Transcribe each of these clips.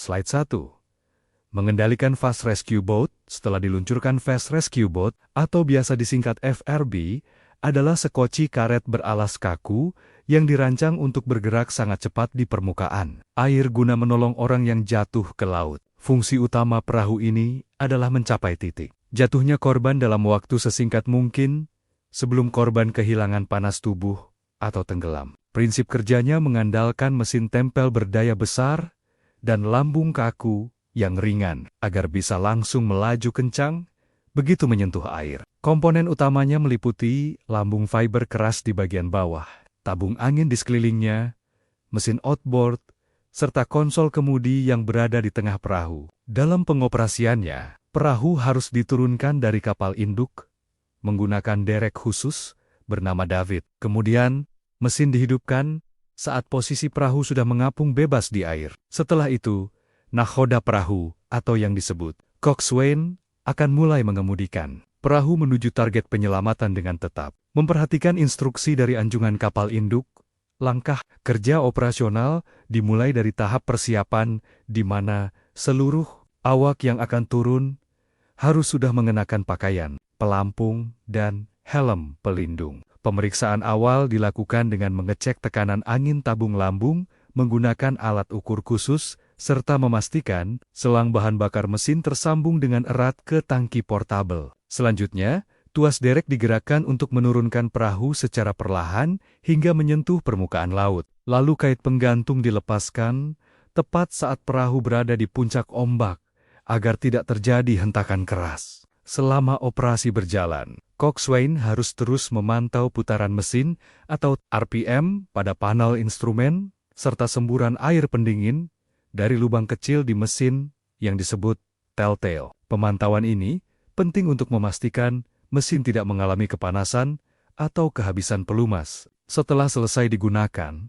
Slide 1. Mengendalikan Fast Rescue Boat. Setelah diluncurkan Fast Rescue Boat, atau biasa disingkat FRB, adalah sekoci karet beralas kaku yang dirancang untuk bergerak sangat cepat di permukaan air guna menolong orang yang jatuh ke laut. Fungsi utama perahu ini adalah mencapai titik jatuhnya korban dalam waktu sesingkat mungkin sebelum korban kehilangan panas tubuh atau tenggelam. Prinsip kerjanya mengandalkan mesin tempel berdaya besar dan lambung kaku yang ringan agar bisa langsung melaju kencang begitu menyentuh air. Komponen utamanya meliputi lambung fiber keras di bagian bawah, tabung angin di sekelilingnya, mesin outboard, serta konsol kemudi yang berada di tengah perahu. Dalam pengoperasiannya, perahu harus diturunkan dari kapal induk menggunakan derek khusus bernama David. Kemudian, mesin dihidupkan saat posisi perahu sudah mengapung bebas di air. Setelah itu, nakhoda perahu, atau yang disebut coxswain, akan mulai mengemudikan perahu menuju target penyelamatan dengan tetap. Memperhatikan instruksi dari anjungan kapal induk, langkah kerja operasional dimulai dari tahap persiapan di mana seluruh awak yang akan turun harus sudah mengenakan pakaian, pelampung, dan helm pelindung. Pemeriksaan awal dilakukan dengan mengecek tekanan angin tabung lambung menggunakan alat ukur khusus, serta memastikan selang bahan bakar mesin tersambung dengan erat ke tangki portabel. Selanjutnya, tuas derek digerakkan untuk menurunkan perahu secara perlahan hingga menyentuh permukaan laut. Lalu kait penggantung dilepaskan tepat saat perahu berada di puncak ombak agar tidak terjadi hentakan keras. Selama operasi berjalan, coxswain harus terus memantau putaran mesin atau RPM pada panel instrumen serta semburan air pendingin dari lubang kecil di mesin yang disebut telltale. Pemantauan ini penting untuk memastikan mesin tidak mengalami kepanasan atau kehabisan pelumas. Setelah selesai digunakan,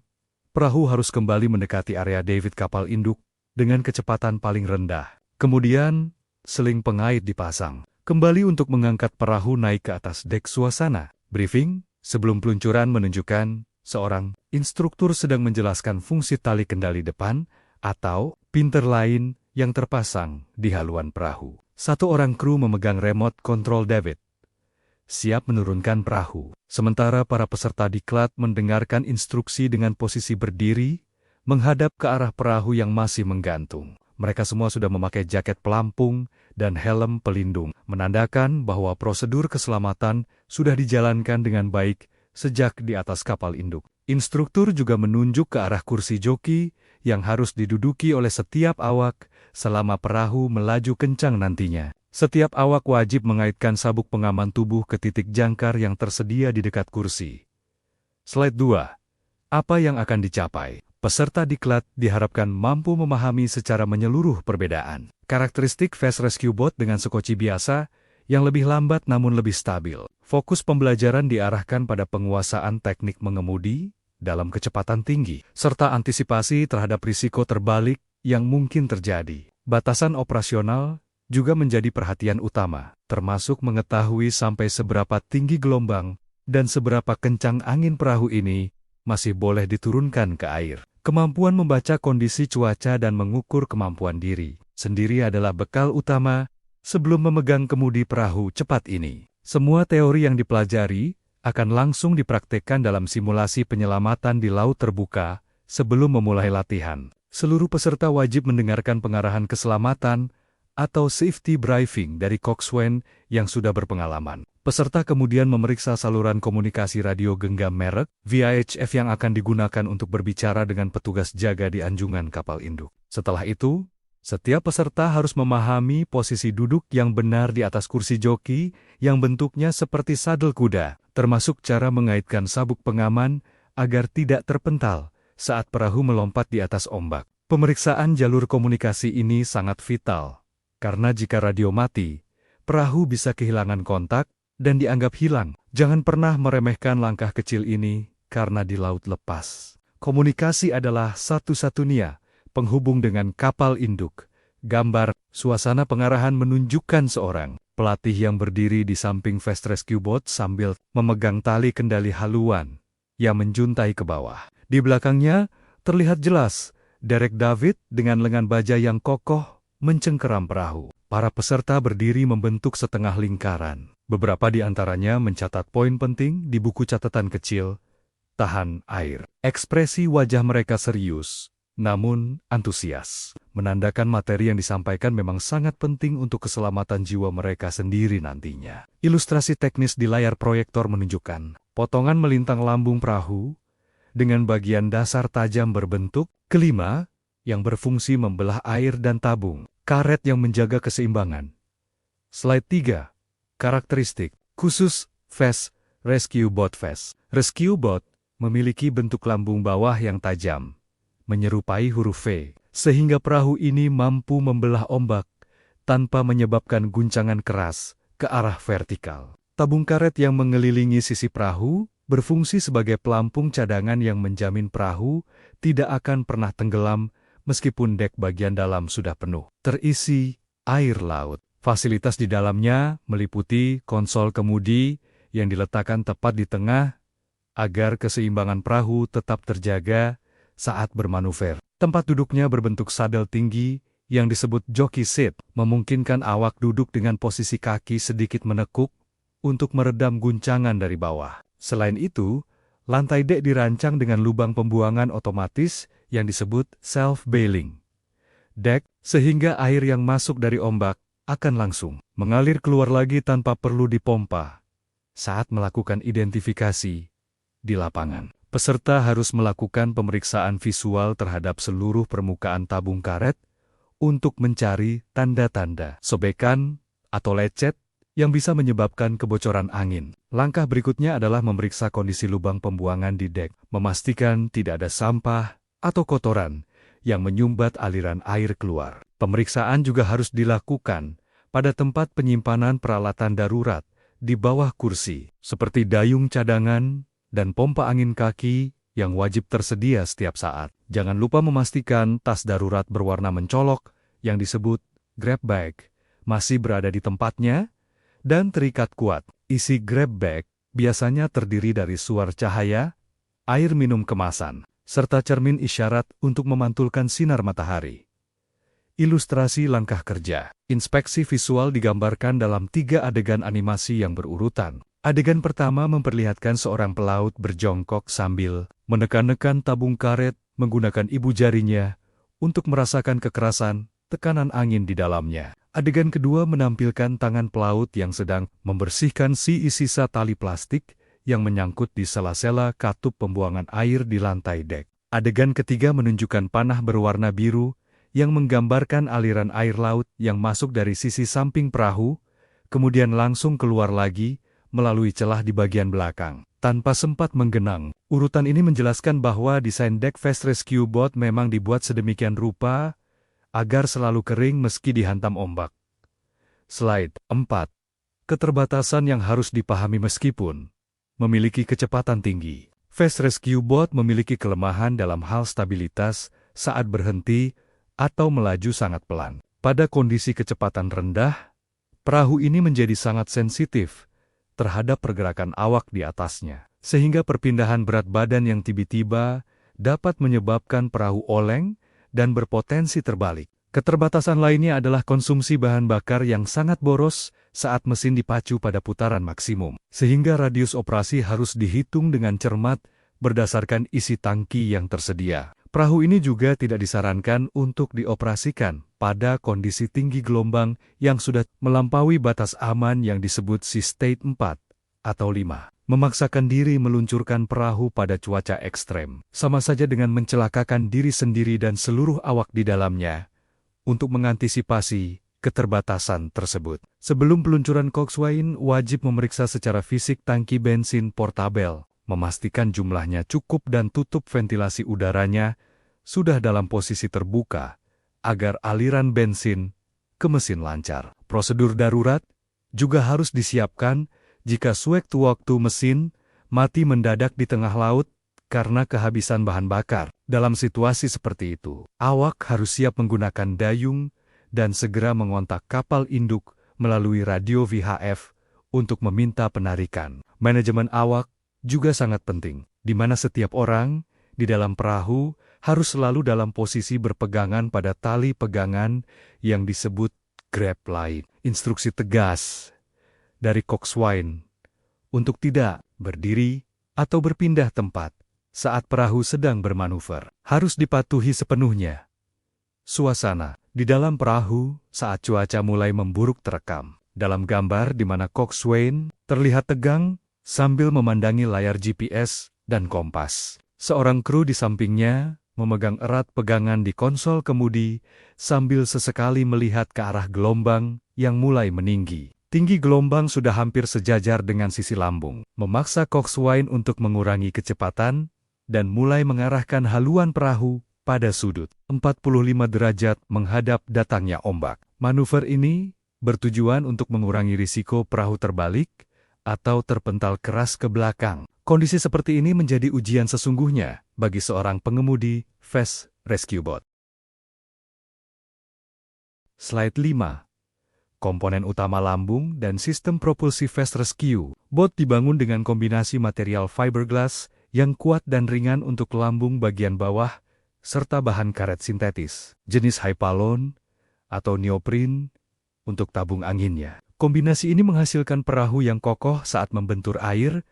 perahu harus kembali mendekati area David kapal induk dengan kecepatan paling rendah. Kemudian, seling pengait dipasang kembali untuk mengangkat perahu naik ke atas dek suasana. Briefing sebelum peluncuran menunjukkan seorang instruktur sedang menjelaskan fungsi tali kendali depan atau pinter lain yang terpasang di haluan perahu. Satu orang kru memegang remote control David, siap menurunkan perahu. Sementara para peserta diklat mendengarkan instruksi dengan posisi berdiri, menghadap ke arah perahu yang masih menggantung. Mereka semua sudah memakai jaket pelampung dan helm pelindung, menandakan bahwa prosedur keselamatan sudah dijalankan dengan baik sejak di atas kapal induk. Instruktur juga menunjuk ke arah kursi joki yang harus diduduki oleh setiap awak selama perahu melaju kencang nantinya. Setiap awak wajib mengaitkan sabuk pengaman tubuh ke titik jangkar yang tersedia di dekat kursi. Slide 2. Apa yang akan dicapai? Peserta diklat diharapkan mampu memahami secara menyeluruh perbedaan karakteristik Fast Rescue Boat dengan sekoci biasa yang lebih lambat namun lebih stabil. Fokus pembelajaran diarahkan pada penguasaan teknik mengemudi dalam kecepatan tinggi, serta antisipasi terhadap risiko terbalik yang mungkin terjadi. Batasan operasional juga menjadi perhatian utama, termasuk mengetahui sampai seberapa tinggi gelombang dan seberapa kencang angin perahu ini masih boleh diturunkan ke air. Kemampuan membaca kondisi cuaca dan mengukur kemampuan diri sendiri adalah bekal utama sebelum memegang kemudi perahu cepat ini. Semua teori yang dipelajari akan langsung dipraktekkan dalam simulasi penyelamatan di laut terbuka sebelum memulai latihan. Seluruh peserta wajib mendengarkan pengarahan keselamatan atau safety briefing dari coxswain yang sudah berpengalaman. Peserta kemudian memeriksa saluran komunikasi radio genggam merek VHF yang akan digunakan untuk berbicara dengan petugas jaga di anjungan kapal induk. Setelah itu, setiap peserta harus memahami posisi duduk yang benar di atas kursi joki yang bentuknya seperti sadel kuda, termasuk cara mengaitkan sabuk pengaman agar tidak terpental saat perahu melompat di atas ombak. Pemeriksaan jalur komunikasi ini sangat vital, karena jika radio mati, perahu bisa kehilangan kontak dan dianggap hilang. Jangan pernah meremehkan langkah kecil ini karena di laut lepas, komunikasi adalah satu-satunya penghubung dengan kapal induk. Gambar, suasana pengarahan menunjukkan seorang pelatih yang berdiri di samping Fast Rescue Boat sambil memegang tali kendali haluan yang menjuntai ke bawah. Di belakangnya terlihat jelas Derek David dengan lengan baja yang kokoh mencengkeram perahu. Para peserta berdiri membentuk setengah lingkaran. Beberapa di antaranya mencatat poin penting di buku catatan kecil, tahan air. Ekspresi wajah mereka serius, namun antusias. Menandakan materi yang disampaikan memang sangat penting untuk keselamatan jiwa mereka sendiri nantinya. Ilustrasi teknis di layar proyektor menunjukkan potongan melintang lambung perahu dengan bagian dasar tajam berbentuk kelima yang berfungsi membelah air dan tabung. Karet yang menjaga keseimbangan. Slide 3. Karakteristik khusus Fast Rescue Boat. Fast Rescue Boat memiliki bentuk lambung bawah yang tajam, menyerupai huruf V, sehingga perahu ini mampu membelah ombak tanpa menyebabkan guncangan keras ke arah vertikal. Tabung karet yang mengelilingi sisi perahu berfungsi sebagai pelampung cadangan yang menjamin perahu tidak akan pernah tenggelam meskipun dek bagian dalam sudah penuh terisi air laut. Fasilitas di dalamnya meliputi konsol kemudi yang diletakkan tepat di tengah agar keseimbangan perahu tetap terjaga saat bermanuver. Tempat duduknya berbentuk sadel tinggi yang disebut jockey seat, memungkinkan awak duduk dengan posisi kaki sedikit menekuk untuk meredam guncangan dari bawah. Selain itu, lantai dek dirancang dengan lubang pembuangan otomatis yang disebut self-bailing deck, sehingga air yang masuk dari ombak akan langsung mengalir keluar lagi tanpa perlu dipompa. Saat melakukan identifikasi di lapangan, peserta harus melakukan pemeriksaan visual terhadap seluruh permukaan tabung karet untuk mencari tanda-tanda sobekan atau lecet yang bisa menyebabkan kebocoran angin. Langkah berikutnya adalah memeriksa kondisi lubang pembuangan di dek, memastikan tidak ada sampah atau kotoran yang menyumbat aliran air keluar. Pemeriksaan juga harus dilakukan pada tempat penyimpanan peralatan darurat di bawah kursi, seperti dayung cadangan dan pompa angin kaki yang wajib tersedia setiap saat. Jangan lupa memastikan tas darurat berwarna mencolok yang disebut grab bag masih berada di tempatnya dan terikat kuat. Isi grab bag biasanya terdiri dari suar cahaya, air minum kemasan, serta cermin isyarat untuk memantulkan sinar matahari. Ilustrasi langkah kerja. Inspeksi visual digambarkan dalam 3 adegan animasi yang berurutan. Adegan pertama memperlihatkan seorang pelaut berjongkok sambil menekan-nekan tabung karet menggunakan ibu jarinya untuk merasakan kekerasan tekanan angin di dalamnya. Adegan kedua menampilkan tangan pelaut yang sedang membersihkan sisa tali plastik yang menyangkut di sela-sela katup pembuangan air di lantai dek. Adegan ketiga menunjukkan panah berwarna biru yang menggambarkan aliran air laut yang masuk dari sisi samping perahu, kemudian langsung keluar lagi melalui celah di bagian belakang. Tanpa sempat menggenang, urutan ini menjelaskan bahwa desain dek Fast Rescue Boat memang dibuat sedemikian rupa agar selalu kering meski dihantam ombak. Slide 4. Keterbatasan yang harus dipahami meskipun memiliki kecepatan tinggi. Fast Rescue Boat memiliki kelemahan dalam hal stabilitas saat berhenti atau melaju sangat pelan. Pada kondisi kecepatan rendah, perahu ini menjadi sangat sensitif terhadap pergerakan awak di atasnya, sehingga perpindahan berat badan yang tiba-tiba dapat menyebabkan perahu oleng dan berpotensi terbalik. Keterbatasan lainnya adalah konsumsi bahan bakar yang sangat boros saat mesin dipacu pada putaran maksimum, sehingga radius operasi harus dihitung dengan cermat berdasarkan isi tangki yang tersedia. Perahu ini juga tidak disarankan untuk dioperasikan pada kondisi tinggi gelombang yang sudah melampaui batas aman yang disebut Sea State 4 atau 5. Memaksakan diri meluncurkan perahu pada cuaca ekstrem, sama saja dengan mencelakakan diri sendiri dan seluruh awak di dalamnya. Untuk mengantisipasi keterbatasan tersebut, sebelum peluncuran coxswain wajib memeriksa secara fisik tangki bensin portabel, memastikan jumlahnya cukup dan tutup ventilasi udaranya sudah dalam posisi terbuka, agar aliran bensin ke mesin lancar. Prosedur darurat juga harus disiapkan jika sewaktu-waktu mesin mati mendadak di tengah laut karena kehabisan bahan bakar. Dalam situasi seperti itu, awak harus siap menggunakan dayung dan segera mengontak kapal induk melalui radio VHF untuk meminta penarikan. Manajemen awak juga sangat penting, di mana setiap orang di dalam perahu harus selalu dalam posisi berpegangan pada tali pegangan yang disebut grab line. Instruksi tegas dari coxswain untuk tidak berdiri atau berpindah tempat saat perahu sedang bermanuver harus dipatuhi sepenuhnya. Suasana di dalam perahu saat cuaca mulai memburuk terekam dalam gambar di mana coxswain terlihat tegang sambil memandangi layar GPS dan kompas. Seorang kru di sampingnya memegang erat pegangan di konsol kemudi sambil sesekali melihat ke arah gelombang yang mulai meninggi. Tinggi gelombang sudah hampir sejajar dengan sisi lambung, memaksa coxswain untuk mengurangi kecepatan dan mulai mengarahkan haluan perahu pada sudut 45 derajat menghadap datangnya ombak. Manuver ini bertujuan untuk mengurangi risiko perahu terbalik atau terpental keras ke belakang. Kondisi seperti ini menjadi ujian sesungguhnya bagi seorang pengemudi Fast Rescue Boat. Slide 5. Komponen utama lambung dan sistem propulsi Fast Rescue Boat dibangun dengan kombinasi material fiberglass yang kuat dan ringan untuk lambung bagian bawah, serta bahan karet sintetis, jenis Hypalon atau neoprin untuk tabung anginnya. Kombinasi ini menghasilkan perahu yang kokoh saat membentur air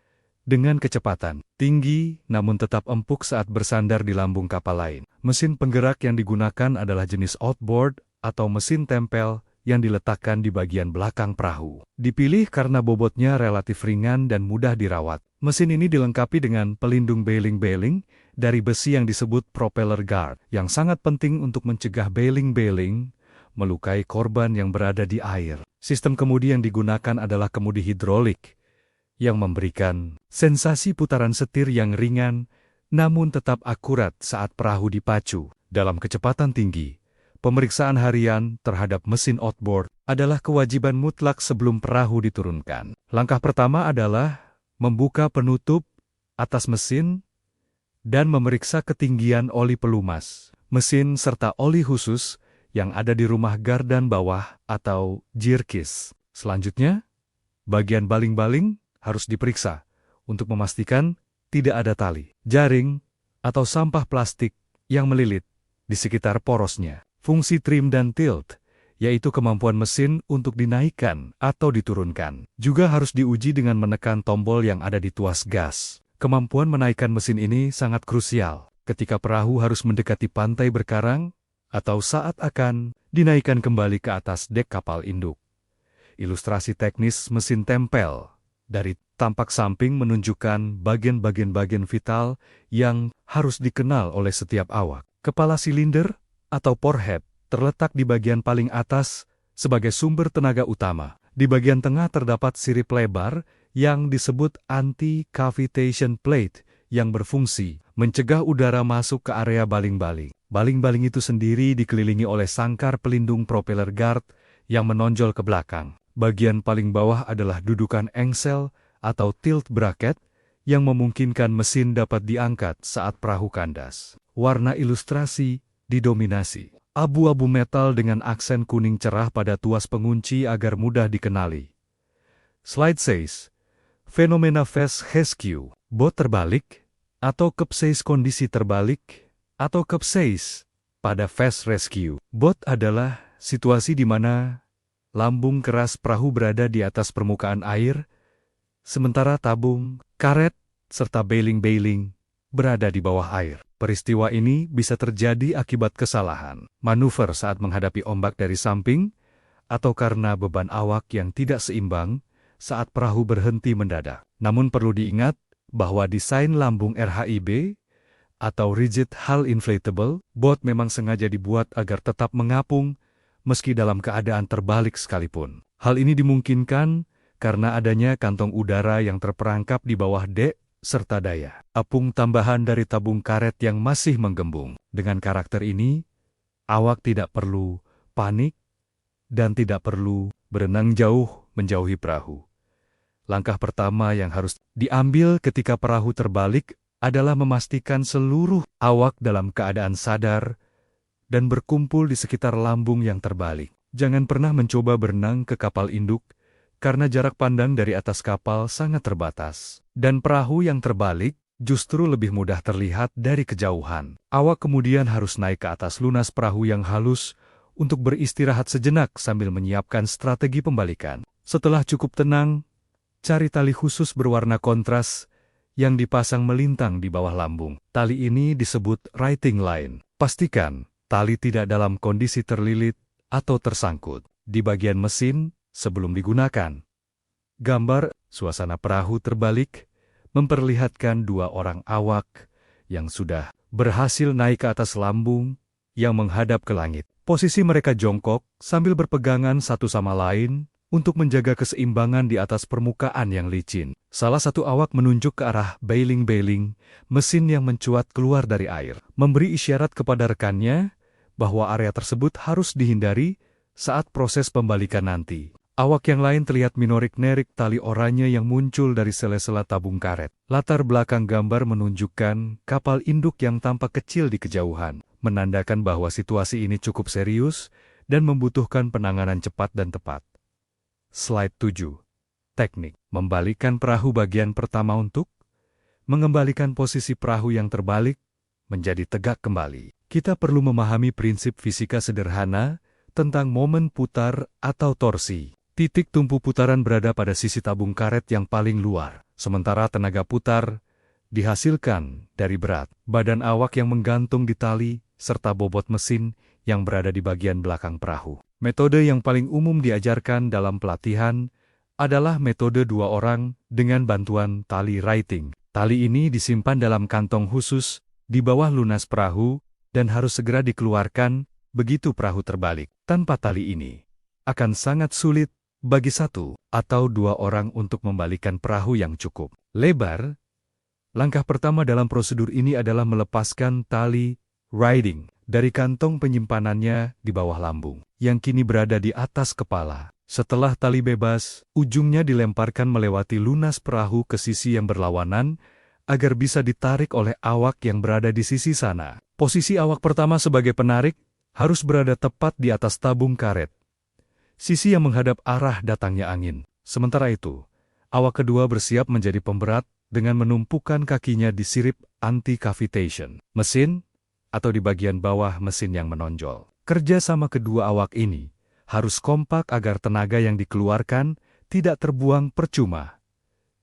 dengan kecepatan tinggi namun tetap empuk saat bersandar di lambung kapal lain. Mesin penggerak yang digunakan adalah jenis outboard atau mesin tempel yang diletakkan di bagian belakang perahu. Dipilih karena bobotnya relatif ringan dan mudah dirawat. Mesin ini dilengkapi dengan pelindung baling-baling dari besi yang disebut propeller guard, yang sangat penting untuk mencegah baling-baling melukai korban yang berada di air. Sistem kemudi yang digunakan adalah kemudi hidrolik, yang memberikan sensasi putaran setir yang ringan, namun tetap akurat saat perahu dipacu. Dalam kecepatan tinggi, pemeriksaan harian terhadap mesin outboard adalah kewajiban mutlak sebelum perahu diturunkan. Langkah pertama adalah membuka penutup atas mesin dan memeriksa ketinggian oli pelumas, mesin serta oli khusus yang ada di rumah gardan bawah atau gear case. Selanjutnya, bagian baling-baling harus diperiksa untuk memastikan tidak ada tali, jaring, atau sampah plastik yang melilit di sekitar porosnya. Fungsi trim dan tilt, yaitu kemampuan mesin untuk dinaikkan atau diturunkan, juga harus diuji dengan menekan tombol yang ada di tuas gas. Kemampuan menaikkan mesin ini sangat krusial ketika perahu harus mendekati pantai berkarang atau saat akan dinaikkan kembali ke atas dek kapal induk. Ilustrasi teknis mesin tempel dari tampak samping menunjukkan bagian-bagian vital yang harus dikenal oleh setiap awak. Kepala silinder atau porehead terletak di bagian paling atas sebagai sumber tenaga utama. Di bagian tengah terdapat sirip lebar yang disebut anti-cavitation plate yang berfungsi mencegah udara masuk ke area baling-baling. Baling-baling itu sendiri dikelilingi oleh sangkar pelindung propeller guard yang menonjol ke belakang. Bagian paling bawah adalah dudukan engsel atau tilt bracket yang memungkinkan mesin dapat diangkat saat perahu kandas. Warna ilustrasi didominasi abu-abu metal dengan aksen kuning cerah pada tuas pengunci agar mudah dikenali. Slide says, fenomena Fast Rescue Boat terbalik atau capsize kondisi terbalik atau capsize pada Fast Rescue Boat adalah situasi di mana lambung keras perahu berada di atas permukaan air, sementara tabung, karet, serta baling-baling berada di bawah air. Peristiwa ini bisa terjadi akibat kesalahan manuver saat menghadapi ombak dari samping atau karena beban awak yang tidak seimbang saat perahu berhenti mendadak. Namun perlu diingat bahwa desain lambung RHIB atau Rigid Hull Inflatable Boat memang sengaja dibuat agar tetap mengapung meski dalam keadaan terbalik sekalipun. Hal ini dimungkinkan karena adanya kantong udara yang terperangkap di bawah dek serta daya apung tambahan dari tabung karet yang masih menggembung. Dengan karakter ini, awak tidak perlu panik dan tidak perlu berenang jauh menjauhi perahu. Langkah pertama yang harus diambil ketika perahu terbalik adalah memastikan seluruh awak dalam keadaan sadar dan berkumpul di sekitar lambung yang terbalik. Jangan pernah mencoba berenang ke kapal induk karena jarak pandang dari atas kapal sangat terbatas. Dan perahu yang terbalik justru lebih mudah terlihat dari kejauhan. Awak kemudian harus naik ke atas lunas perahu yang halus untuk beristirahat sejenak sambil menyiapkan strategi pembalikan. Setelah cukup tenang, cari tali khusus berwarna kontras yang dipasang melintang di bawah lambung. Tali ini disebut righting line. Pastikan tali tidak dalam kondisi terlilit atau tersangkut di bagian mesin sebelum digunakan. Gambar suasana perahu terbalik memperlihatkan dua orang awak yang sudah berhasil naik ke atas lambung yang menghadap ke langit. Posisi mereka jongkok sambil berpegangan satu sama lain untuk menjaga keseimbangan di atas permukaan yang licin. Salah satu awak menunjuk ke arah bailing-bailing, mesin yang mencuat keluar dari air, memberi isyarat kepada rekannya bahwa area tersebut harus dihindari saat proses pembalikan nanti. Awak yang lain terlihat menorik-nerik tali oranye yang muncul dari sela-sela tabung karet. Latar belakang gambar menunjukkan kapal induk yang tampak kecil di kejauhan, menandakan bahwa situasi ini cukup serius dan membutuhkan penanganan cepat dan tepat. Slide 7. Teknik membalikan perahu bagian pertama untuk mengembalikan posisi perahu yang terbalik menjadi tegak kembali. Kita perlu memahami prinsip fisika sederhana tentang momen putar atau torsi. Titik tumpu putaran berada pada sisi tabung karet yang paling luar, sementara tenaga putar dihasilkan dari berat badan awak yang menggantung di tali serta bobot mesin yang berada di bagian belakang perahu. Metode yang paling umum diajarkan dalam pelatihan adalah metode dua orang dengan bantuan tali righting. Tali ini disimpan dalam kantong khusus di bawah lunas perahu dan harus segera dikeluarkan begitu perahu terbalik. Tanpa tali ini, akan sangat sulit bagi satu atau dua orang untuk membalikan perahu yang cukup lebar. Langkah pertama dalam prosedur ini adalah melepaskan tali riding dari kantong penyimpanannya di bawah lambung, yang kini berada di atas kepala. Setelah tali bebas, ujungnya dilemparkan melewati lunas perahu ke sisi yang berlawanan agar bisa ditarik oleh awak yang berada di sisi sana. Posisi awak pertama sebagai penarik harus berada tepat di atas tabung karet, sisi yang menghadap arah datangnya angin. Sementara itu, awak kedua bersiap menjadi pemberat dengan menumpukan kakinya di sirip anti-cavitation mesin atau di bagian bawah mesin yang menonjol. Kerja sama kedua awak ini harus kompak agar tenaga yang dikeluarkan tidak terbuang percuma.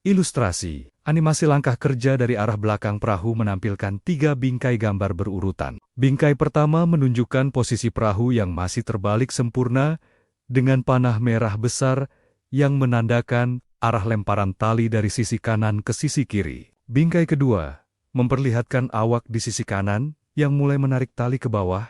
Ilustrasi, animasi langkah kerja dari arah belakang perahu menampilkan 3 bingkai gambar berurutan. Bingkai pertama menunjukkan posisi perahu yang masih terbalik sempurna dengan panah merah besar yang menandakan arah lemparan tali dari sisi kanan ke sisi kiri. Bingkai kedua memperlihatkan awak di sisi kanan yang mulai menarik tali ke bawah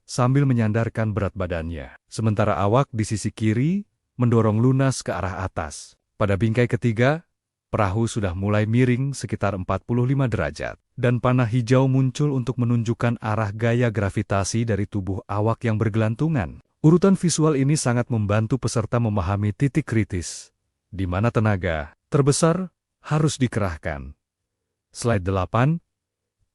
sambil menyandarkan berat badannya, sementara awak di sisi kiri mendorong lunas ke arah atas. Pada bingkai ketiga, perahu sudah mulai miring sekitar 45 derajat, dan panah hijau muncul untuk menunjukkan arah gaya gravitasi dari tubuh awak yang bergelantungan. Urutan visual ini sangat membantu peserta memahami titik kritis, di mana tenaga terbesar harus dikerahkan. Slide 8.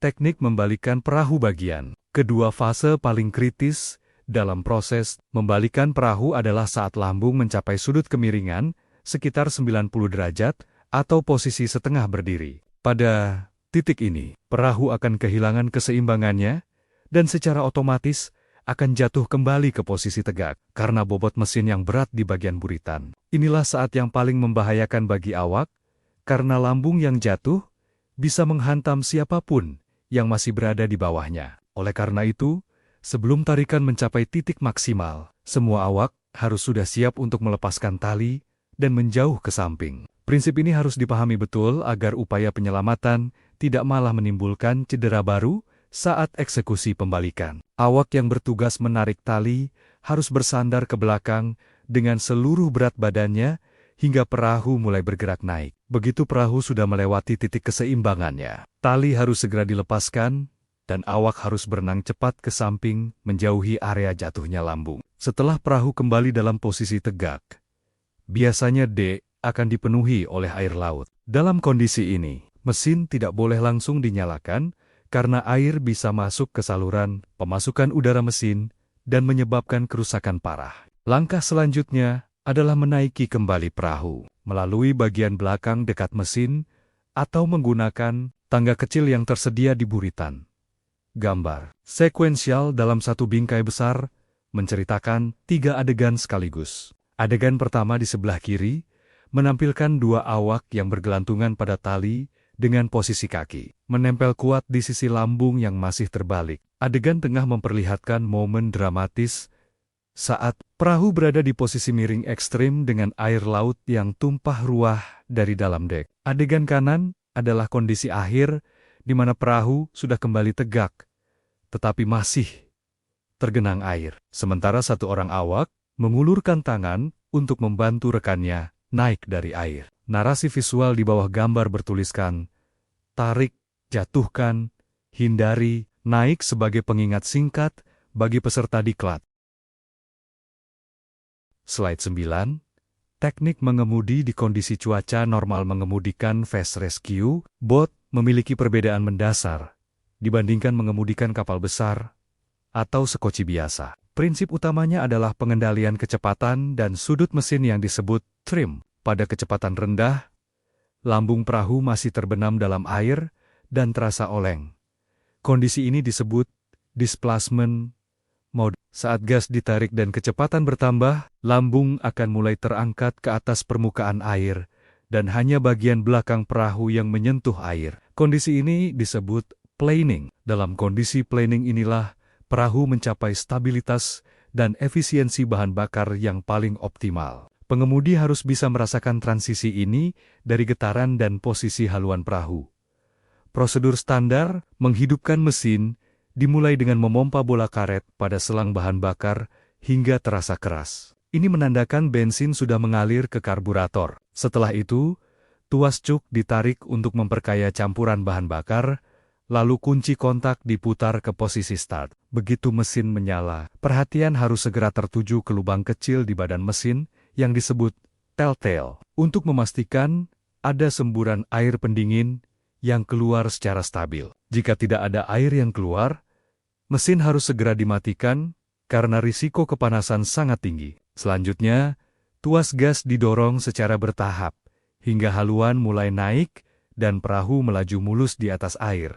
Teknik membalikan perahu bagian. Kedua fase paling kritis dalam proses membalikan perahu adalah saat lambung mencapai sudut kemiringan sekitar 90 derajat atau posisi setengah berdiri. Pada titik ini, perahu akan kehilangan keseimbangannya dan secara otomatis akan jatuh kembali ke posisi tegak karena bobot mesin yang berat di bagian buritan. Inilah saat yang paling membahayakan bagi awak, karena lambung yang jatuh bisa menghantam siapapun yang masih berada di bawahnya. Oleh karena itu, sebelum tarikan mencapai titik maksimal, semua awak harus sudah siap untuk melepaskan tali dan menjauh ke samping. Prinsip ini harus dipahami betul agar upaya penyelamatan tidak malah menimbulkan cedera baru saat eksekusi pembalikan. Awak yang bertugas menarik tali harus bersandar ke belakang dengan seluruh berat badannya hingga perahu mulai bergerak naik. Begitu perahu sudah melewati titik keseimbangannya, tali harus segera dilepaskan dan awak harus berenang cepat ke samping menjauhi area jatuhnya lambung. Setelah perahu kembali dalam posisi tegak, biasanya dek akan dipenuhi oleh air laut. Dalam kondisi ini, mesin tidak boleh langsung dinyalakan karena air bisa masuk ke saluran pemasukan udara mesin dan menyebabkan kerusakan parah. Langkah selanjutnya adalah menaiki kembali perahu melalui bagian belakang dekat mesin atau menggunakan tangga kecil yang tersedia di buritan. Gambar sekuensial dalam satu bingkai besar menceritakan 3 adegan sekaligus. Adegan pertama di sebelah kiri menampilkan 2 awak yang bergelantungan pada tali dengan posisi kaki menempel kuat di sisi lambung yang masih terbalik. Adegan tengah memperlihatkan momen dramatis saat perahu berada di posisi miring ekstrim dengan air laut yang tumpah ruah dari dalam dek. Adegan kanan adalah kondisi akhir di mana perahu sudah kembali tegak, tetapi masih tergenang air. Sementara satu orang awak mengulurkan tangan untuk membantu rekannya naik dari air. Narasi visual di bawah gambar bertuliskan, tarik, jatuhkan, hindari, naik sebagai pengingat singkat bagi peserta diklat. Slide 9. Teknik mengemudi di kondisi cuaca normal. Mengemudikan fast rescue boat memiliki perbedaan mendasar dibandingkan mengemudikan kapal besar atau sekoci biasa. Prinsip utamanya adalah pengendalian kecepatan dan sudut mesin yang disebut trim. Pada kecepatan rendah, lambung perahu masih terbenam dalam air dan terasa oleng. Kondisi ini disebut displacement mode. Saat gas ditarik dan kecepatan bertambah, lambung akan mulai terangkat ke atas permukaan air, dan hanya bagian belakang perahu yang menyentuh air. Kondisi ini disebut planing. Dalam kondisi planing inilah, perahu mencapai stabilitas dan efisiensi bahan bakar yang paling optimal. Pengemudi harus bisa merasakan transisi ini dari getaran dan posisi haluan perahu. Prosedur standar menghidupkan mesin dimulai dengan memompa bola karet pada selang bahan bakar hingga terasa keras. Ini menandakan bensin sudah mengalir ke karburator. Setelah itu, tuas cuk ditarik untuk memperkaya campuran bahan bakar, lalu kunci kontak diputar ke posisi start. Begitu mesin menyala, perhatian harus segera tertuju ke lubang kecil di badan mesin yang disebut telltale, untuk memastikan ada semburan air pendingin yang keluar secara stabil. Jika tidak ada air yang keluar, mesin harus segera dimatikan karena risiko kepanasan sangat tinggi. Selanjutnya, tuas gas didorong secara bertahap hingga haluan mulai naik dan perahu melaju mulus di atas air.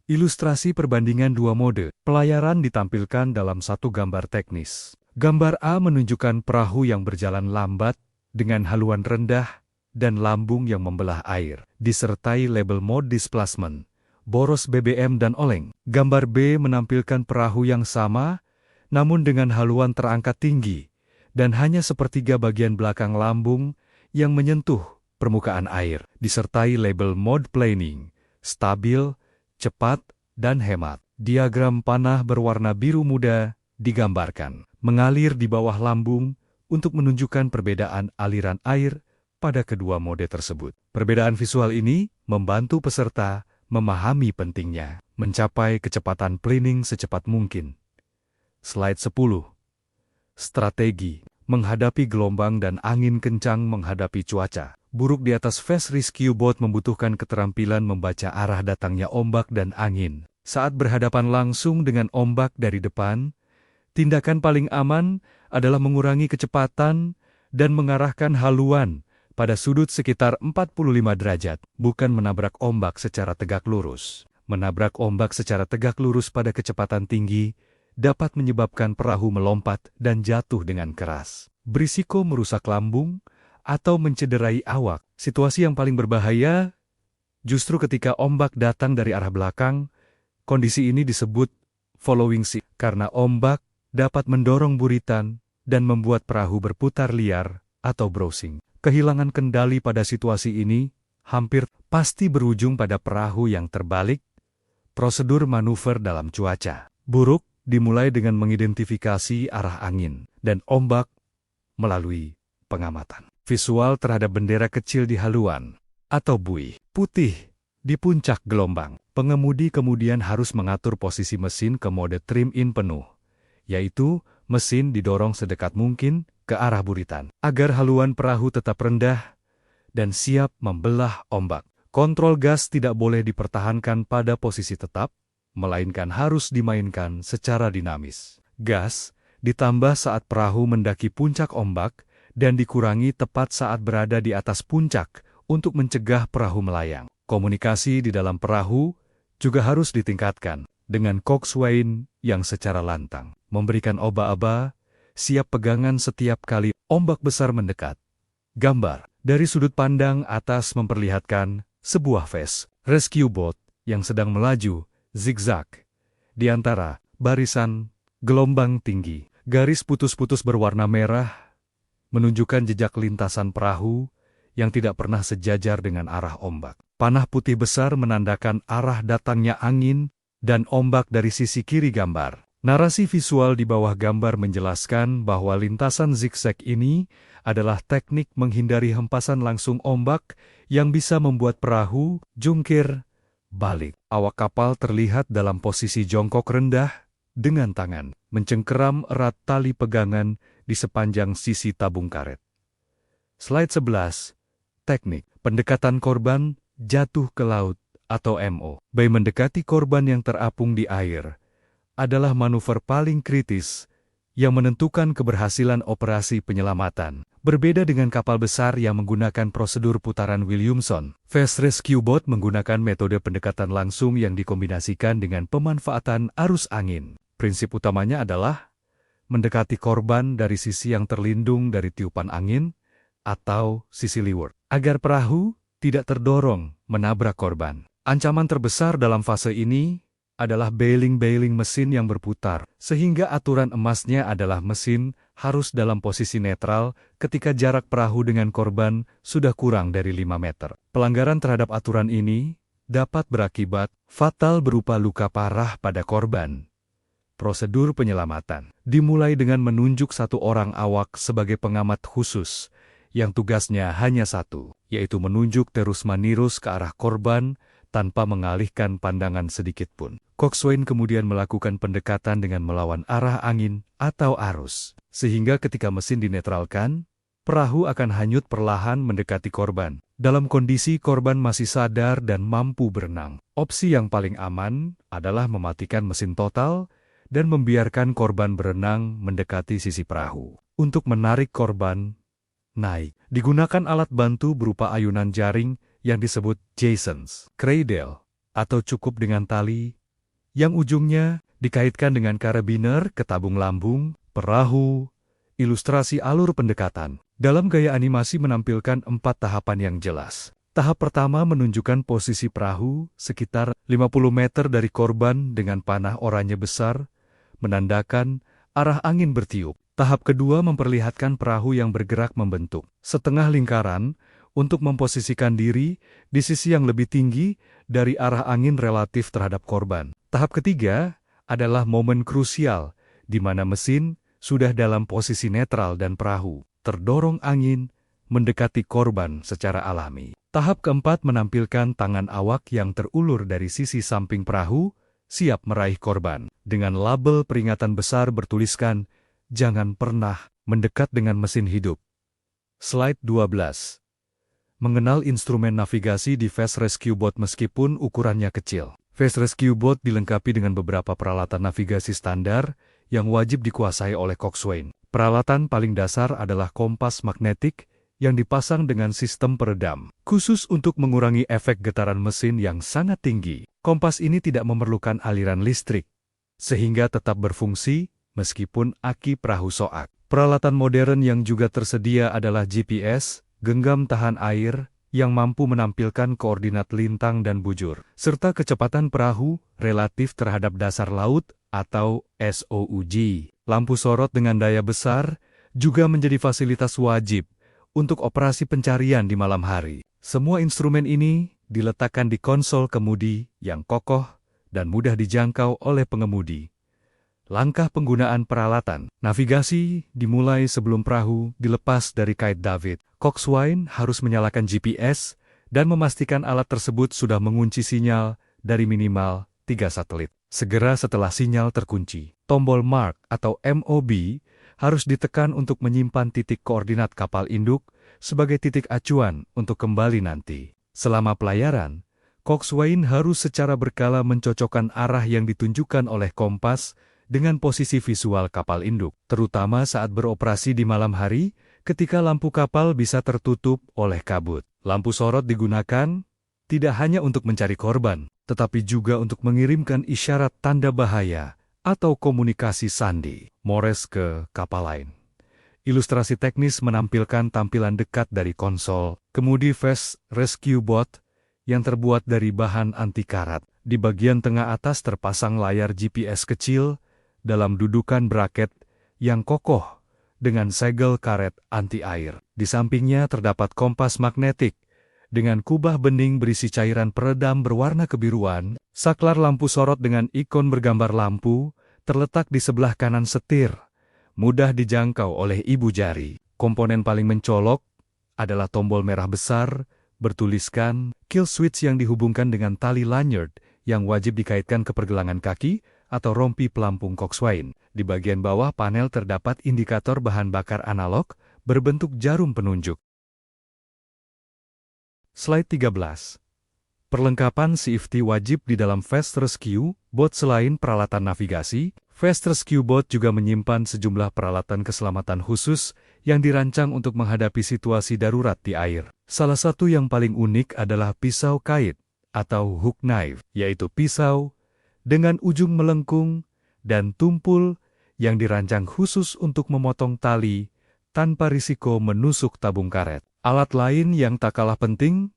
Ilustrasi perbandingan 2 mode pelayaran ditampilkan dalam satu gambar teknis. Gambar A menunjukkan perahu yang berjalan lambat dengan haluan rendah dan lambung yang membelah air, disertai label mode displacement, boros BBM dan oleng. Gambar B menampilkan perahu yang sama, namun dengan haluan terangkat tinggi, dan hanya sepertiga bagian belakang lambung yang menyentuh permukaan air, disertai label mode planing, stabil, cepat, dan hemat. Diagram panah berwarna biru muda digambarkan, mengalir di bawah lambung untuk menunjukkan perbedaan aliran air pada kedua mode tersebut. Perbedaan visual ini membantu peserta memahami pentingnya mencapai kecepatan planing secepat mungkin. Slide 10. Strategi menghadapi gelombang dan angin kencang. Menghadapi cuaca buruk di atas fast rescue boat membutuhkan keterampilan membaca arah datangnya ombak dan angin. Saat berhadapan langsung dengan ombak dari depan, tindakan paling aman adalah mengurangi kecepatan dan mengarahkan haluan pada sudut sekitar 45 derajat, bukan menabrak ombak secara tegak lurus. Menabrak ombak secara tegak lurus pada kecepatan tinggi dapat menyebabkan perahu melompat dan jatuh dengan keras, berisiko merusak lambung atau mencederai awak. Situasi yang paling berbahaya justru ketika ombak datang dari arah belakang. Kondisi ini disebut following sea, karena ombak dapat mendorong buritan dan membuat perahu berputar liar atau browsing. Kehilangan kendali pada situasi ini hampir pasti berujung pada perahu yang terbalik. Prosedur manuver dalam cuaca buruk dimulai dengan mengidentifikasi arah angin dan ombak melalui pengamatan visual terhadap bendera kecil di haluan atau buih putih di puncak gelombang. Pengemudi kemudian harus mengatur posisi mesin ke mode trim-in penuh, yaitu mesin didorong sedekat mungkin ke arah buritan, agar haluan perahu tetap rendah dan siap membelah ombak. Kontrol gas tidak boleh dipertahankan pada posisi tetap, melainkan harus dimainkan secara dinamis. Gas ditambah saat perahu mendaki puncak ombak dan dikurangi tepat saat berada di atas puncak untuk mencegah perahu melayang. Komunikasi di dalam perahu juga harus ditingkatkan dengan coxswain yang secara lantang memberikan oba-oba, siap pegangan setiap kali ombak besar mendekat. Gambar dari sudut pandang atas memperlihatkan sebuah fast rescue boat yang sedang melaju zigzag di antara barisan gelombang tinggi. Garis putus-putus berwarna merah menunjukkan jejak lintasan perahu yang tidak pernah sejajar dengan arah ombak. Panah putih besar menandakan arah datangnya angin dan ombak dari sisi kiri gambar. Narasi visual di bawah gambar menjelaskan bahwa lintasan zigzag ini adalah teknik menghindari hempasan langsung ombak yang bisa membuat perahu jungkir balik. Awak kapal terlihat dalam posisi jongkok rendah dengan tangan mencengkeram erat tali pegangan di sepanjang sisi tabung karet. Slide 11. Teknik pendekatan korban jatuh ke laut atau MO. Mendekati korban yang terapung di air adalah manuver paling kritis yang menentukan keberhasilan operasi penyelamatan. Berbeda dengan kapal besar yang menggunakan prosedur putaran Williamson, Fast Rescue Boat menggunakan metode pendekatan langsung yang dikombinasikan dengan pemanfaatan arus angin. Prinsip utamanya adalah mendekati korban dari sisi yang terlindung dari tiupan angin atau sisi leeward, agar perahu tidak terdorong menabrak korban. Ancaman terbesar dalam fase ini adalah bailing mesin yang berputar, sehingga aturan emasnya adalah mesin harus dalam posisi netral ketika jarak perahu dengan korban sudah kurang dari 5 meter. Pelanggaran terhadap aturan ini dapat berakibat fatal berupa luka parah pada korban. Prosedur penyelamatan dimulai dengan menunjuk satu orang awak sebagai pengamat khusus, yang tugasnya hanya satu, yaitu menunjuk terus-menerus ke arah korban tanpa mengalihkan pandangan sedikitpun. Coxswain kemudian melakukan pendekatan dengan melawan arah angin atau arus, sehingga ketika mesin dinetralkan, perahu akan hanyut perlahan mendekati korban. Dalam kondisi korban masih sadar dan mampu berenang, opsi yang paling aman adalah mematikan mesin total dan membiarkan korban berenang mendekati sisi perahu. Untuk menarik korban naik, digunakan alat bantu berupa ayunan jaring yang disebut Jason's Cradle, atau cukup dengan tali yang ujungnya dikaitkan dengan karabiner ke tabung lambung perahu. Ilustrasi alur pendekatan dalam gaya animasi menampilkan 4 tahapan yang jelas. Tahap pertama menunjukkan posisi perahu sekitar 50 meter dari korban dengan panah oranye besar, menandakan arah angin bertiup. Tahap kedua memperlihatkan perahu yang bergerak membentuk setengah lingkaran untuk memposisikan diri di sisi yang lebih tinggi dari arah angin relatif terhadap korban. Tahap ketiga adalah momen krusial di mana mesin sudah dalam posisi netral dan perahu terdorong angin mendekati korban secara alami. Tahap keempat menampilkan tangan awak yang terulur dari sisi samping perahu, siap meraih korban. Dengan label peringatan besar bertuliskan, "Jangan pernah mendekat dengan mesin hidup." Slide 12. Mengenal instrumen navigasi di Fast Rescue Boat meskipun ukurannya kecil. Fast Rescue Boat dilengkapi dengan beberapa peralatan navigasi standar yang wajib dikuasai oleh coxswain. Peralatan paling dasar adalah kompas magnetik yang dipasang dengan sistem peredam, khusus untuk mengurangi efek getaran mesin yang sangat tinggi. Kompas ini tidak memerlukan aliran listrik, sehingga tetap berfungsi meskipun aki perahu soak. Peralatan modern yang juga tersedia adalah GPS, genggam tahan air, yang mampu menampilkan koordinat lintang dan bujur, serta kecepatan perahu relatif terhadap dasar laut atau SOUG. Lampu sorot dengan daya besar juga menjadi fasilitas wajib untuk operasi pencarian di malam hari. Semua instrumen ini diletakkan di konsol kemudi yang kokoh dan mudah dijangkau oleh pengemudi. Langkah penggunaan peralatan navigasi dimulai sebelum perahu dilepas dari kait davit. Coxswain harus menyalakan GPS dan memastikan alat tersebut sudah mengunci sinyal dari minimal 3 satelit. Segera setelah sinyal terkunci, tombol mark atau MOB harus ditekan untuk menyimpan titik koordinat kapal induk sebagai titik acuan untuk kembali nanti. Selama pelayaran, coxswain harus secara berkala mencocokkan arah yang ditunjukkan oleh kompas dengan posisi visual kapal induk, terutama saat beroperasi di malam hari ketika lampu kapal bisa tertutup oleh kabut. Lampu sorot digunakan tidak hanya untuk mencari korban, tetapi juga untuk mengirimkan isyarat tanda bahaya atau komunikasi sandi Morse ke kapal lain. Ilustrasi teknis menampilkan tampilan dekat dari konsol kemudi Fast Rescue Boat yang terbuat dari bahan anti karat. Di bagian tengah atas terpasang layar GPS kecil dalam dudukan braket yang kokoh dengan segel karet anti-air. Di sampingnya terdapat kompas magnetik dengan kubah bening berisi cairan peredam berwarna kebiruan. Saklar lampu sorot dengan ikon bergambar lampu terletak di sebelah kanan setir, mudah dijangkau oleh ibu jari. Komponen paling mencolok adalah tombol merah besar bertuliskan kill switch yang dihubungkan dengan tali lanyard yang wajib dikaitkan ke pergelangan kaki atau rompi pelampung coxswain. Di bagian bawah panel terdapat indikator bahan bakar analog berbentuk jarum penunjuk. Slide 13. Perlengkapan CFT wajib di dalam Fast Rescue Boat. Selain peralatan navigasi, Fast Rescue Boat juga menyimpan sejumlah peralatan keselamatan khusus yang dirancang untuk menghadapi situasi darurat di air. Salah satu yang paling unik adalah pisau kait atau hook knife, yaitu pisau dengan ujung melengkung dan tumpul yang dirancang khusus untuk memotong tali tanpa risiko menusuk tabung karet. Alat lain yang tak kalah penting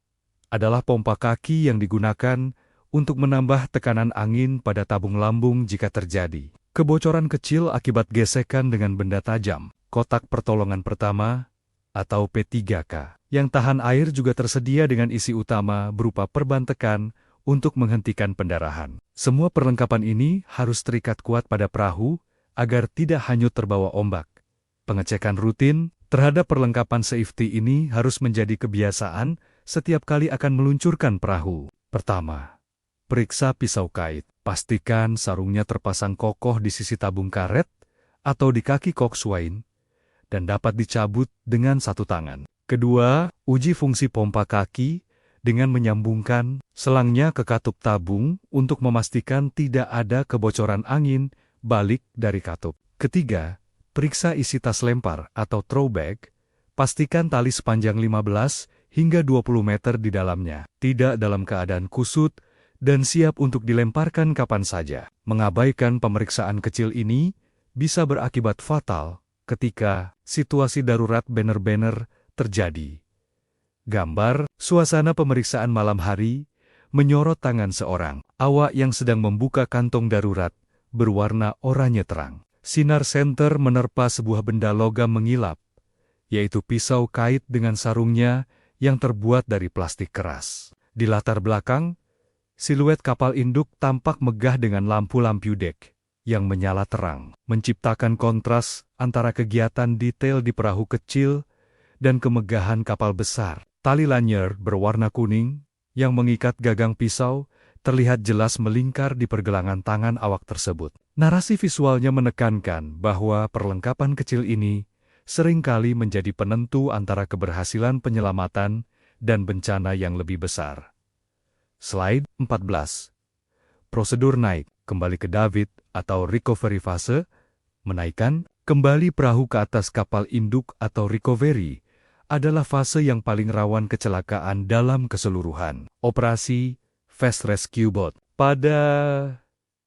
adalah pompa kaki yang digunakan untuk menambah tekanan angin pada tabung lambung jika terjadi kebocoran kecil akibat gesekan dengan benda tajam. Kotak pertolongan pertama atau P3K yang tahan air juga tersedia dengan isi utama berupa perban tekan untuk menghentikan pendarahan. Semua perlengkapan ini harus terikat kuat pada perahu agar tidak hanyut terbawa ombak. Pengecekan rutin terhadap perlengkapan safety ini harus menjadi kebiasaan setiap kali akan meluncurkan perahu. Pertama, periksa pisau kait. Pastikan sarungnya terpasang kokoh di sisi tabung karet atau di kaki coxswain dan dapat dicabut dengan satu tangan. Kedua, uji fungsi pompa kaki dengan menyambungkan selangnya ke katup tabung untuk memastikan tidak ada kebocoran angin balik dari katup. Ketiga, periksa isi tas lempar atau throw bag. Pastikan tali sepanjang 15 hingga 20 meter di dalamnya tidak dalam keadaan kusut dan siap untuk dilemparkan kapan saja. Mengabaikan pemeriksaan kecil ini bisa berakibat fatal ketika situasi darurat benar-benar terjadi. Gambar, suasana pemeriksaan malam hari, menyorot tangan seorang awak yang sedang membuka kantong darurat berwarna oranye terang. Sinar senter menerpa sebuah benda logam mengilap, yaitu pisau kait dengan sarungnya yang terbuat dari plastik keras. Di latar belakang, siluet kapal induk tampak megah dengan lampu-lampu dek yang menyala terang, menciptakan kontras antara kegiatan detail di perahu kecil dan kemegahan kapal besar. Tali lanyard berwarna kuning yang mengikat gagang pisau terlihat jelas melingkar di pergelangan tangan awak tersebut. Narasi visualnya menekankan bahwa perlengkapan kecil ini seringkali menjadi penentu antara keberhasilan penyelamatan dan bencana yang lebih besar. Slide 14. Prosedur naik kembali ke David atau recovery fase, menaikkan kembali perahu ke atas kapal induk atau recovery, adalah fase yang paling rawan kecelakaan dalam keseluruhan operasi Fast Rescue Boat. Pada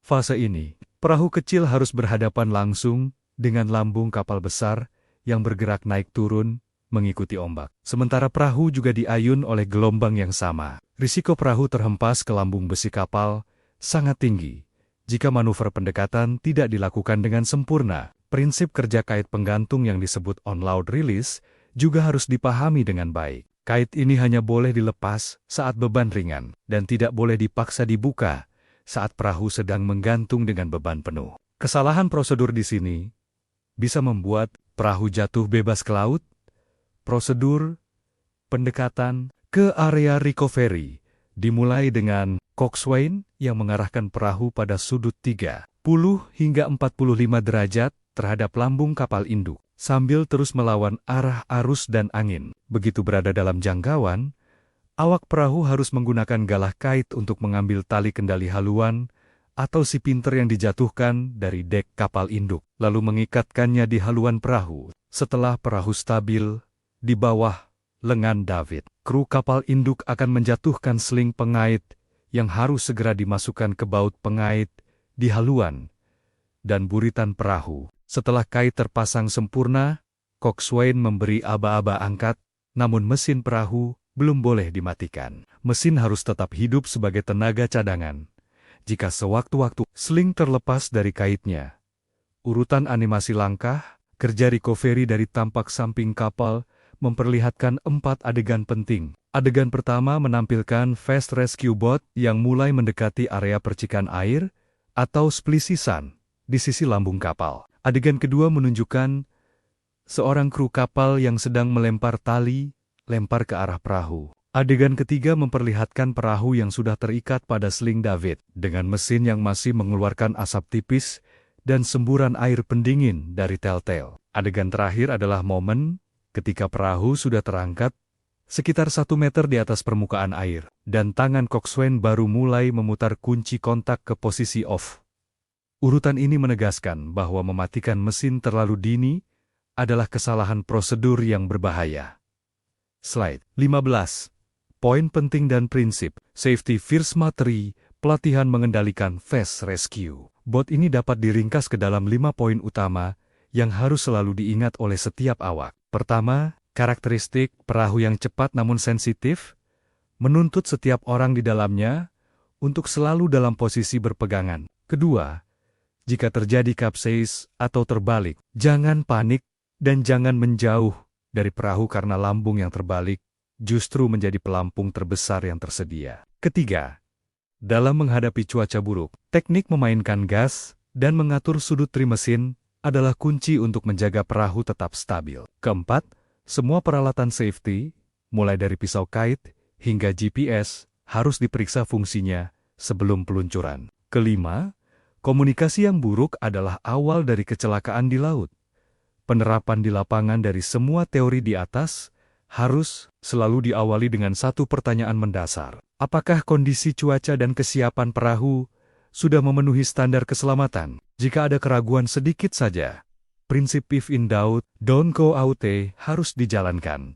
fase ini, perahu kecil harus berhadapan langsung dengan lambung kapal besar yang bergerak naik turun mengikuti ombak. Sementara perahu juga diayun oleh gelombang yang sama. Risiko perahu terhempas ke lambung besi kapal sangat tinggi jika manuver pendekatan tidak dilakukan dengan sempurna. Prinsip kerja kait penggantung yang disebut on-load release juga harus dipahami dengan baik. Kait ini hanya boleh dilepas saat beban ringan dan tidak boleh dipaksa dibuka saat perahu sedang menggantung dengan beban penuh. Kesalahan prosedur di sini bisa membuat perahu jatuh bebas ke laut. Prosedur pendekatan ke area recovery dimulai dengan coxswain yang mengarahkan perahu pada sudut 30 hingga 45 derajat terhadap lambung kapal induk, sambil terus melawan arah arus dan angin. Begitu berada dalam jangkauan, awak perahu harus menggunakan galah kait untuk mengambil tali kendali haluan atau si pinter yang dijatuhkan dari dek kapal induk, lalu mengikatkannya di haluan perahu. Setelah perahu stabil di bawah lengan David. Kru kapal induk akan menjatuhkan seling pengait yang harus segera dimasukkan ke baut pengait di haluan dan buritan perahu. Setelah kait terpasang sempurna, coxswain memberi aba-aba angkat, namun mesin perahu belum boleh dimatikan. Mesin harus tetap hidup sebagai tenaga cadangan. Jika sewaktu-waktu seling terlepas dari kaitnya. Urutan animasi langkah, kerja recovery dari tampak samping kapal, memperlihatkan 4 adegan penting. Adegan pertama menampilkan fast rescue boat yang mulai mendekati area percikan air, atau splishy sun, di sisi lambung kapal. Adegan kedua menunjukkan seorang kru kapal yang sedang melempar tali, lempar ke arah perahu. Adegan ketiga memperlihatkan perahu yang sudah terikat pada seling David, dengan mesin yang masih mengeluarkan asap tipis dan semburan air pendingin dari telltale. Adegan terakhir adalah momen ketika perahu sudah terangkat sekitar 1 meter di atas permukaan air, dan tangan coxswain baru mulai memutar kunci kontak ke posisi off. Urutan ini menegaskan bahwa mematikan mesin terlalu dini adalah kesalahan prosedur yang berbahaya. Slide 15. Poin penting dan prinsip, safety first materi, pelatihan mengendalikan fast rescue. Bot ini dapat diringkas ke dalam 5 poin utama yang harus selalu diingat oleh setiap awak. Pertama, karakteristik perahu yang cepat namun sensitif, menuntut setiap orang di dalamnya untuk selalu dalam posisi berpegangan. Kedua, jika terjadi kapseis atau terbalik, jangan panik dan jangan menjauh dari perahu karena lambung yang terbalik justru menjadi pelampung terbesar yang tersedia. Ketiga, dalam menghadapi cuaca buruk, teknik memainkan gas dan mengatur sudut trim mesin adalah kunci untuk menjaga perahu tetap stabil. Keempat, semua peralatan safety, mulai dari pisau kait hingga GPS, harus diperiksa fungsinya sebelum peluncuran. Kelima, komunikasi yang buruk adalah awal dari kecelakaan di laut. Penerapan di lapangan dari semua teori di atas harus selalu diawali dengan satu pertanyaan mendasar. Apakah kondisi cuaca dan kesiapan perahu sudah memenuhi standar keselamatan? Jika ada keraguan sedikit saja, prinsip if in doubt, don't go out harus dijalankan.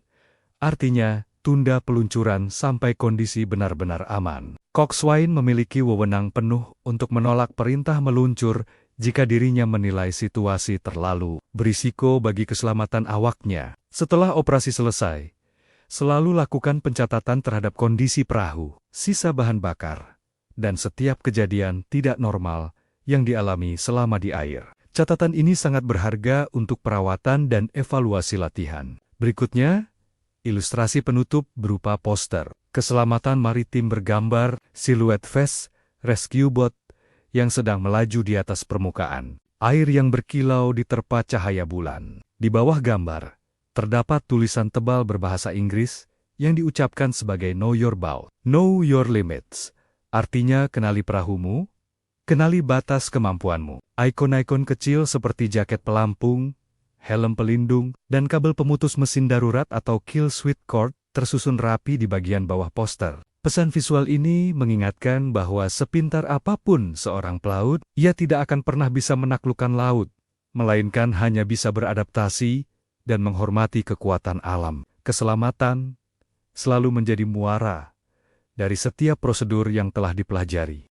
Artinya, tunda peluncuran sampai kondisi benar-benar aman. Coxswain memiliki wewenang penuh untuk menolak perintah meluncur jika dirinya menilai situasi terlalu berisiko bagi keselamatan awaknya. Setelah operasi selesai, selalu lakukan pencatatan terhadap kondisi perahu, sisa bahan bakar, dan setiap kejadian tidak normal yang dialami selama di air. Catatan ini sangat berharga untuk perawatan dan evaluasi latihan. Berikutnya, ilustrasi penutup berupa poster. Keselamatan maritim bergambar siluet fast rescue boat yang sedang melaju di atas permukaan. Air yang berkilau diterpa cahaya bulan. Di bawah gambar, terdapat tulisan tebal berbahasa Inggris yang diucapkan sebagai Know Your Boat, Know Your Limits. Artinya kenali perahumu, kenali batas kemampuanmu. Ikon-ikon kecil seperti jaket pelampung, helm pelindung, dan kabel pemutus mesin darurat atau kill switch cord tersusun rapi di bagian bawah poster. Pesan visual ini mengingatkan bahwa sepintar apapun seorang pelaut, ia tidak akan pernah bisa menaklukkan laut, melainkan hanya bisa beradaptasi dan menghormati kekuatan alam. Keselamatan selalu menjadi muara dari setiap prosedur yang telah dipelajari.